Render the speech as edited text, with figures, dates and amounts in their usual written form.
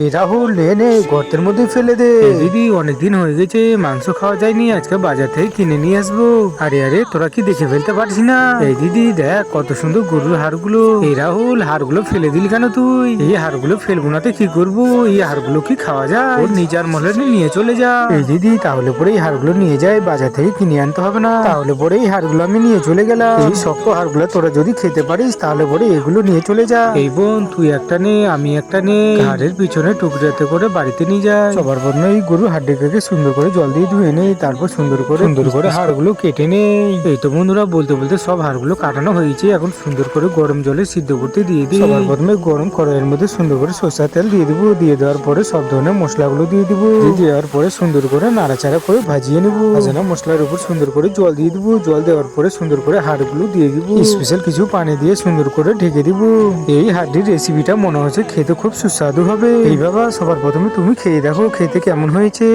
রাহুল নে গর্তের মধ্যে ফেলে দে। দিদি অনেকদিন হয়ে গেছে মাংস খাওয়া যায়নি, আজকে বাজার থেকে কিনে নিয়ে আসবো। আরে আরে তোরা কি দেখে ফেলতে পারছিস না? এই দিদি দেখ কত সুন্দর গরুর হাড়গুলো। এই রাহুল হাড়গুলো ফেলে দিলি কেন তুই? এই হাড়গুলো ফেলবো না তো কি করবো? এই হাড়গুলো কি খাওয়া যায়? ওর নিজের মলে নিয়ে চলে যা। এই দিদি তাহলে পরে এই হাড়গুলো নিয়ে যায়, বাজার থেকে কিনে আনতে হবে না। তাহলে পরে এই হাড়গুলো আমি নিয়ে চলে গেলাম। এই শক্ত হাড়গুলো তোরা যদি খেতে পারিস তাহলে পরে এগুলো নিয়ে চলে যা। এই বোন তুই একটা নে আমি একটা নে, ঘাড়ের পিছনে টুকরাতে করে বাড়িতে নিয়ে যায়। সবার প্রথমে এই গরু হাড্ডিটাকে সুন্দর করে জল দিয়ে ধুয়ে নেই, তারপর সুন্দর করে হাড়গুলো কেটে নেই। এই তো বন্ধুরা বলতে বলতে সব হাড়গুলো কাটানো হয়েছে, এখন সুন্দর করে গরম জলে সিদ্ধ করতে দিয়ে দিই। সবার প্রথমে গরম কড়াইয়ের মধ্যে সুন্দর করে সরষের তেল দিয়ে দিব, দিয়ে দেওয়ার পরে সব ধরনের মশলাগুলো দিয়ে দিব, দেওয়ার পরে সুন্দর করে নাড়াচাড়া করে ভাজিয়ে নেবো। ভাজানো মশলার উপর সুন্দর করে জল দিয়ে দিব, জল দেওয়ার পরে সুন্দর করে হাড়গুলো দিয়ে দিব, স্পেশাল কিছু পানি দিয়ে সুন্দর করে ঢেকে দিব। এই হাড্ডির রেসিপিটা মনে হচ্ছে খেতে খুব সুস্বাদু হবে। এই বাবা সবার প্রথমে তুমি খেয়ে দেখো খেতে কেমন হয়েছে।